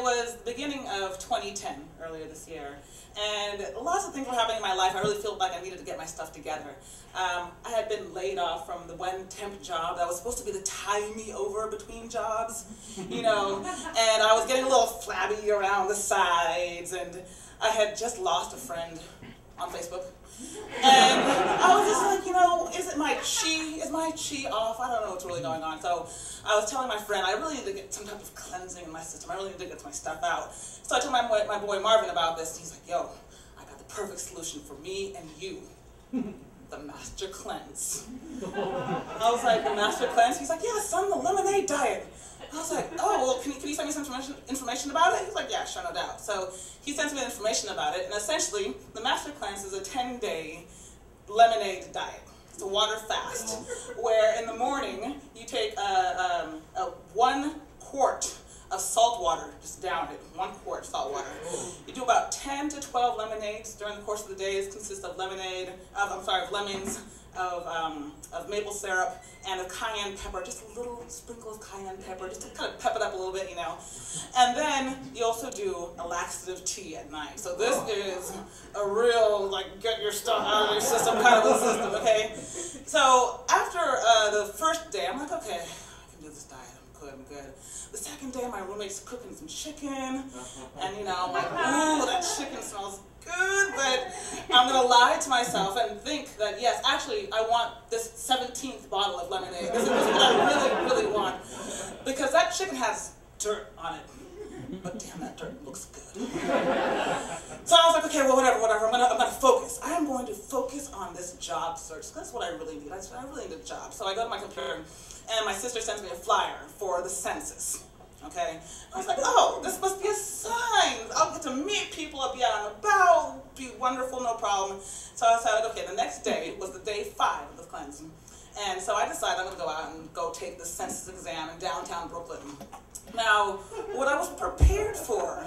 was the beginning of 2010, earlier this year, and lots of things were happening in my life. I really felt like I needed to get my stuff together. I had been laid off from the one temp job that was supposed to be the tie me over between jobs, you know, and I was getting a little flabby around the sides, and I had just lost a friend on Facebook. And I was just like, you know, is my chi off? I don't know what's really going on. So I was telling my friend, I really need to get some type of cleansing in my system. I really need to get my stuff out. So I told my boy Marvin about this, and he's like, yo, I got the perfect solution for me and you. The Master Cleanse. I was like, the Master Cleanse? He's like, yeah, son, the lemonade diet. I was like, oh, well, can you send me some information about it? He's like, yeah, sure, no doubt. So he sends me the information about it, and essentially, the Master Cleanse is a 10-day lemonade diet. It's a water fast, where in the morning, you take 1 quart of salt water, just down it, 1 quart salt water. You do about 10 to 12 lemonades during the course of the day. It consists of of lemons, of maple syrup, and of cayenne pepper, just a little sprinkle of cayenne pepper, just to kind of pep it up a little bit, you know. And then you also do a laxative tea at night. So this is a real, like, get your stuff out of your system kind of a system, okay? So after the first day, I'm like, okay, I can do this diet, I'm good. The second day, my roommate's cooking some chicken, and you know, I'm like, ooh, that chicken smells good, but I'm gonna lie to myself and think that, yes, actually, I want this 17th bottle of lemonade. This is what I really, really want. Because that chicken has dirt on it, but damn, that dirt looks good. So I was like, okay, well, whatever, I'm gonna focus. I am going to focus on this job search. That's what I really need. I really need a job. So I go to my computer, and my sister sends me a flyer for the census. Okay? I was like, oh, this must be a sign. I'll get to meet people, I'll be out and about, be wonderful, no problem. So I decided, okay, the next day was the day 5 of the cleansing. And so I decided I'm going to go out and go take the census exam in downtown Brooklyn. Now, what I was prepared for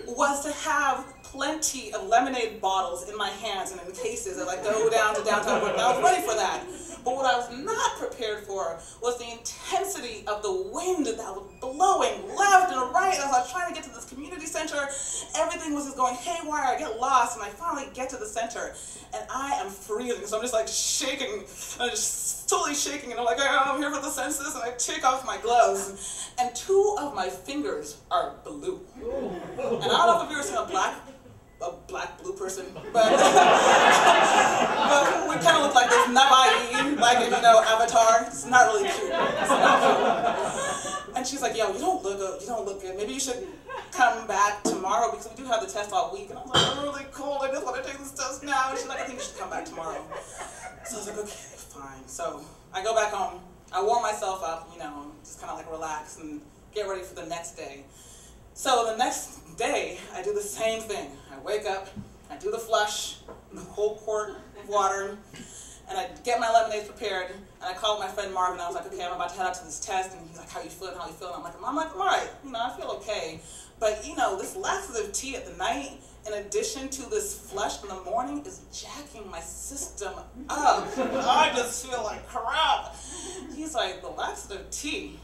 was to have plenty of lemonade bottles in my hands and in cases as I go down to downtown Brooklyn. I was ready for that. But what I was not prepared for was the intensity of the wind that was blowing left and right as I was trying to get to this community center. Everything was just going haywire. I get lost, and I finally get to the center, and I am freezing. So I'm just like shaking, I'm just totally shaking, and I'm like, oh, I'm here for the census, and I take off my gloves, and 2 of my fingers are blue. And I don't know if you've ever seen a black-blue person, but, but we kind of look like this Nabai, like, you know, Avatar. It's not really cute. It's not cute. And she's like, yo, you don't look good. Maybe you should come back tomorrow because we do have the test all week. And I'm like, I'm really cold. I just want to take this test now. And she's like, I think you should come back tomorrow. So I was like, okay, fine. So I go back home. I warm myself up, you know, just kind of like relax and get ready for the next day. So the next day, I do the same thing. I wake up, I do the flush, the whole quart of water, and I get my lemonades prepared, and I called my friend Marvin. I was like, okay, I'm about to head out to this test, and he's like, how you feeling, I'm like, I'm all right, you know, I feel okay. But, you know, this laxative tea at the night, in addition to this flush in the morning, is jacking my system up. I just feel like crap. He's like, the laxative tea,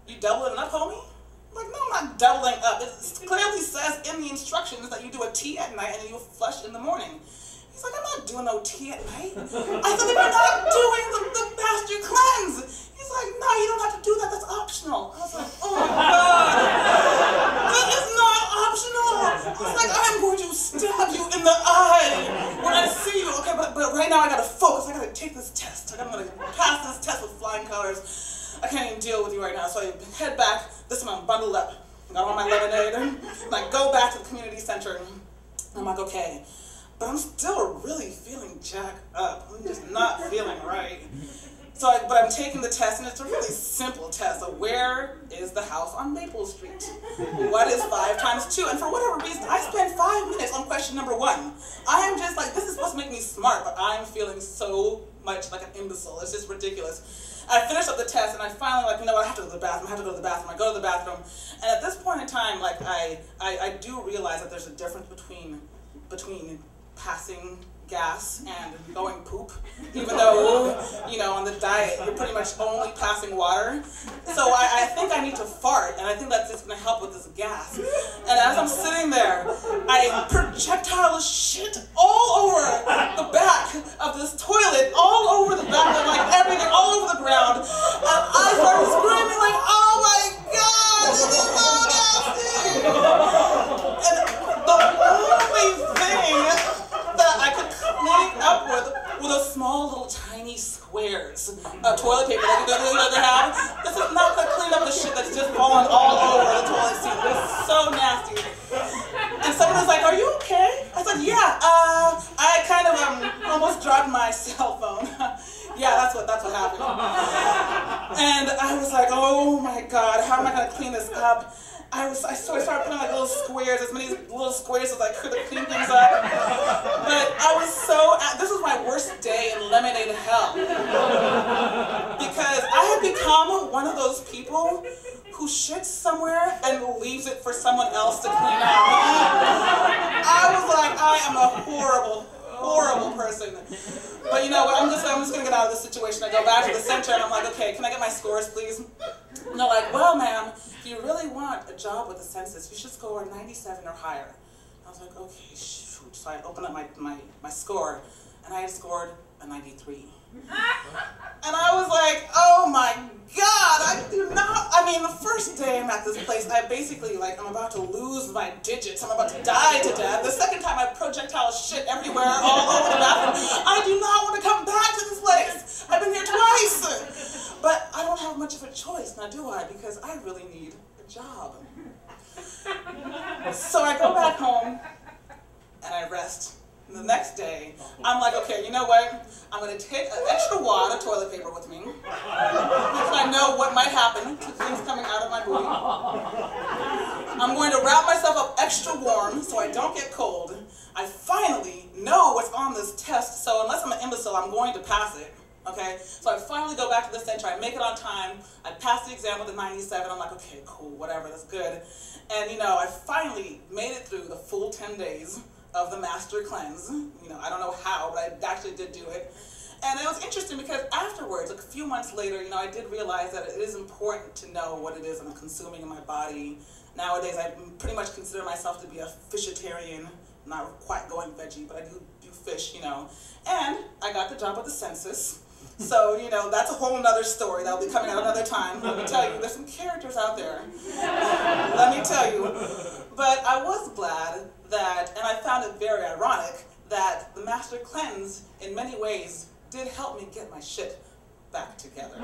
you doubling it up, homie? I'm like, no, I'm not doubling up. It clearly says in the instructions that you do a tea at night and you flush in the morning. He's like, I'm not doing no tea at night. I said, if you're not doing the Master Cleanse. He's like, no, you don't have to do that. That's optional. I was like, oh my God. That is not optional. I was like, I'm going to stab you in the eye when I see you. Okay, but right now I got to focus. I got to take this test. I'm going to pass this test with flying colors. I can't even deal with you right now. So I head back. This time I'm bundled up. I got on my lemonade. And I go back to the community center. And I'm like, okay. But I'm still really feeling jacked up. I'm just not feeling right. So but I'm taking the test, and it's a really simple test. So where is the house on Maple Street? What is 5 times 2? And for whatever reason, I spent 5 minutes on question number 1. I am just like, this is supposed to make me smart, but I'm feeling so much like an imbecile. It's just ridiculous. I finished up the test, and I finally, like, you know what, I have to go to the bathroom. I go to the bathroom, and at this point in time, like, I do realize that there's a difference between passing gas and going poop, even though, you know, on the diet, you're pretty much only passing water. So I think I need to fart, and I think that's just going to help with this gas. And as I'm sitting there, I projectile shit all over the back of this toilet, all over the back of, like, everything, all over the ground. And I started screaming, like, oh my God, this is so nasty! And the only thing that I could clean up with were those small little tiny squares of toilet paper that you have. This is not going to clean up the shit that's just falling all over the toilet seat. It's so nasty. And someone was like, are you okay? I said, yeah, I kind of almost dropped my cell phone. Yeah, that's what happened. And I was like, oh my God, how am I going to clean this up? I started putting like little squares, as many little squares as I could to clean things up. But I was this was my worst day in lemonade hell. Because I had become one of those people who shits somewhere and leaves it for someone else to clean up. I was like, I am a horrible, horrible person. But you know what, I'm just gonna get out of this situation. I go back to the center and I'm like, okay, can I get my scores, please? And they're like, well, ma'am, if you really want a job with the census, you should score 97 or higher. I was like, okay, shoot. So I opened up my score, and I had scored a 93. And I was like, oh my God, I mean, the first day I'm at this place, I basically, like, I'm about to lose my digits. I'm about to die to death. The second time I projectile shit everywhere, all over the bathroom. I do not want to come back to this place. I've been here twice. But I don't have much of a choice, now do I? Because I really need a job. So I go back home, and I rest. And the next day, I'm like, okay, you know what? I'm going to take an extra wad of toilet paper with me, because I know what might happen to things coming out of my booty. I'm going to wrap myself up extra warm so I don't get cold. I finally know what's on this test, so unless I'm an imbecile, I'm going to pass it. Okay, so I finally go back to the center, I make it on time, I pass the exam with a 97, I'm like, okay, cool, whatever, that's good. And you know, I finally made it through the full 10 days of the master cleanse. You know, I don't know how, but I actually did do it. And it was interesting because afterwards, like a few months later, you know, I did realize that it is important to know what it is I'm consuming in my body. Nowadays, I pretty much consider myself to be a fishitarian, not quite going veggie, but I do fish, you know. And I got the job with the census. So, you know, that's a whole nother story that'll be coming out another time. Let me tell you, there's some characters out there. Let me tell you. But I was glad that, and I found it very ironic, that the master cleanse, in many ways, did help me get my shit back together.